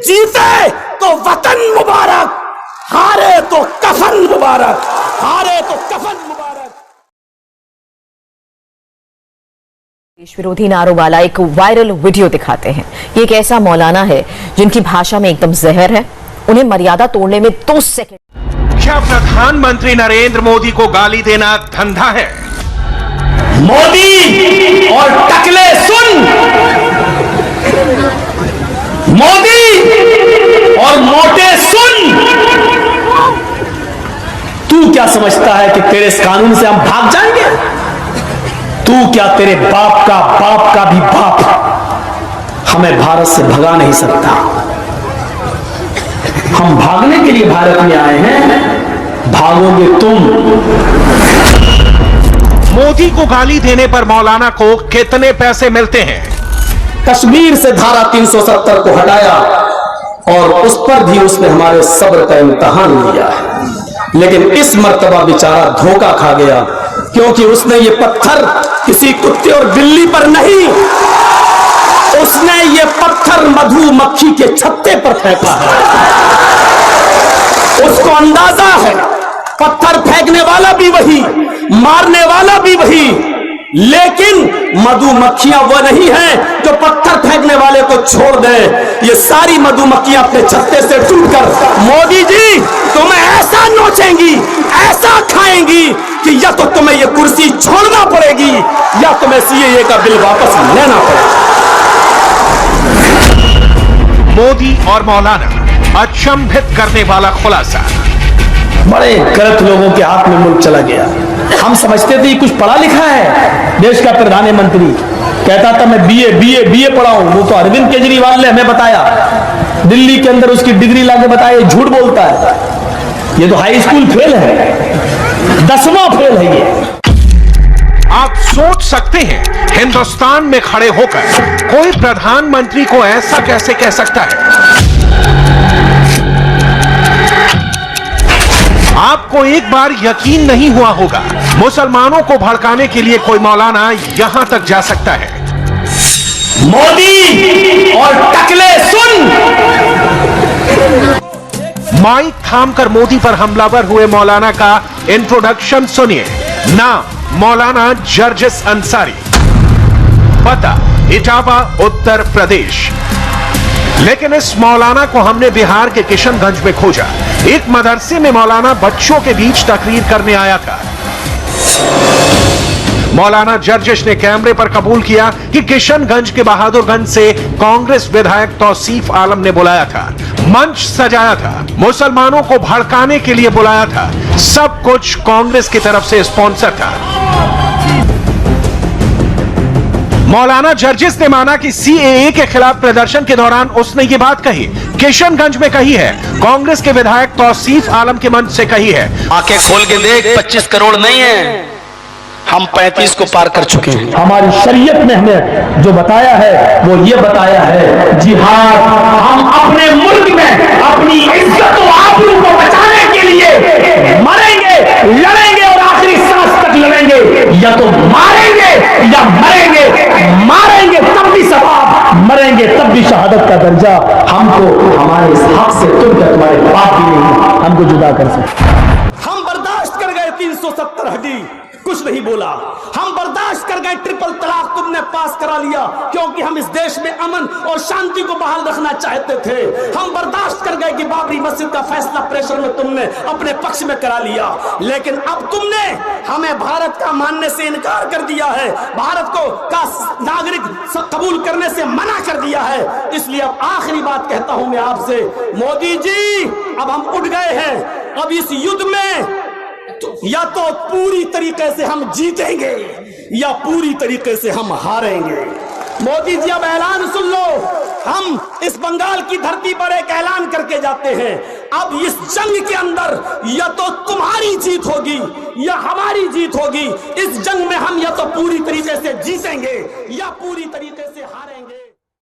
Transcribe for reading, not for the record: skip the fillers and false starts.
जीते तो वतन मुबारक, हारे तो कफन मुबारक, हारे तो कफन मुबारक। देश विरोधी नारों वाला एक वायरल वीडियो दिखाते हैं। ये एक ऐसा मौलाना है जिनकी भाषा में एकदम जहर है। उन्हें मर्यादा तोड़ने में 2 सेकंड। क्या प्रधानमंत्री नरेंद्र मोदी को गाली देना धंधा है? मोदी और टकले सुन, मोदी और मोटे सुन। तू क्या समझता है कि तेरे इस कानून से हम भाग जाएंगे? तू क्या, तेरे बाप का भी बाप हमें भारत से भगा नहीं सकता। हम भागने के लिए भारत में आए हैं, भागोगे तुम। मोदी को गाली देने पर मौलाना को कितने पैसे मिलते हैं? कश्मीर से धारा 370 को हटाया और उस पर भी उसने हमारे सब्र का इम्तिहान लिया है, लेकिन इस मर्तबा बेचारा धोखा खा गया, क्योंकि उसने ये पत्थर किसी कुत्ते और बिल्ली पर नहीं, उसने ये पत्थर मधुमक्खी के छत्ते पर फेंका है। उसको अंदाजा है पत्थर फेंकने वाला भी वही, मारने वाला भी वही, लेकिन मधुमक्खियां वो नहीं हैं जो पत्थर फेंकने वाले को छोड़ दें। ये सारी मधुमक्खियां अपने छत्ते से टूटकर मोदी जी तुम्हें ऐसा नोचेंगी, ऐसा खाएंगी कि या तो तुम्हें ये कुर्सी छोड़ना पड़ेगी या तुम्हें सीएए का बिल वापस लेना पड़ेगा। मोदी और मौलाना, अचंभित करने वाला खुलासा। बड़े गलत लोगों के हाथ में मुल्क चला गया। हम समझते थे कुछ पढ़ा लिखा है, देश का प्रधानमंत्री कहता था मैं बीए पढ़ा हूं। वो तो अरविंद केजरीवाल ने हमें बताया, दिल्ली के अंदर उसकी डिग्री लाके बताया, झूठ बोलता है। ये तो हाई स्कूल फेल है, 10वां फेल है ये। आप सोच सकते हैं हिंदुस्तान में खड़े होकर कोई प्रधानमंत्री को ऐसा कैसे कह सकता है? आपको एक बार यकीन नहीं हुआ होगा, मुसलमानों को भड़काने के लिए कोई मौलाना यहां तक जा सकता है। मोदी और टकले सुन। माइक थामकर मोदी पर हमलावर हुए मौलाना का इंट्रोडक्शन सुनिए। नाम मौलाना जर्जिस अंसारी, पता इटावा उत्तर प्रदेश। लेकिन इस मौलाना को हमने बिहार के किशनगंज में खोजा। एक मदरसे में मौलाना बच्चों के बीच तकरीर करने आया था। मौलाना जर्जिस ने कैमरे पर कबूल किया कि किशनगंज के बहादुरगंज से कांग्रेस विधायक तौसीफ आलम ने बुलाया था, मंच सजाया था, मुसलमानों को भड़काने के लिए बुलाया था। सब कुछ कांग्रेस की तरफ से स्पॉन्सर था। मौलाना जर्जिस ने माना कि सीएए के खिलाफ प्रदर्शन के दौरान उसने ये बात कही, किशनगंज में कही है, कांग्रेस के विधायक तौसीफ आलम के मंच से कही है। आंखें खोल के देख, 25 करोड़ नहीं है, हम 35 को पार कर चुके हैं। हमारी शरीयत ने हमें जो बताया है वो ये बताया है, जिहाद हम अपने मुल्क में अपनी इज्जत और आबरू को बचाने के लिए मरेंगे, लड़ेंगे और आखिरी सांस तक लड़ेंगे। या तो मारेंगे या मरेंगे, मारेंगे तब भी सवाब, मरेंगे तब भी शहादत का दर्जा। हमको हमारे इस हक से तुम क्या तुम्हारे बाप भी नहीं हमको जुदा कर सकते। हम बर्दाश्त कर गए 370 हडी, कुछ नहीं बोला। हम बर्दाश्त कर गए ट्रिपल तलाक, तुमने पास करा लिया, क्योंकि हम इस देश में अमन और शांति को बहाल रखना चाहते थे। हम बर्दाश्त कर गए कि बाबरी मस्जिद का फैसला प्रेशर में तुमने अपने पक्ष में करा लिया, लेकिन अब तुमने हमें भारत का मानने से इनकार कर दिया है, भारत को का नागरिक कबूल करने से मना कर दिया है। इसलिए अब आखिरी बात कहता हूं मैं आपसे, मोदी जी अब हम उठ गए हैं। अब इस युद्ध में या तो पूरी तरीके से हम जीतेंगे या पूरी तरीके से हम हारेंगे। मोदी जी अब ऐलान सुन लो, हम इस बंगाल की धरती पर एक ऐलान करके जाते हैं, अब इस जंग के अंदर या तो तुम्हारी जीत होगी या हमारी जीत होगी। इस जंग में हम या तो पूरी तरीके से जीतेंगे या पूरी तरीके से हारेंगे।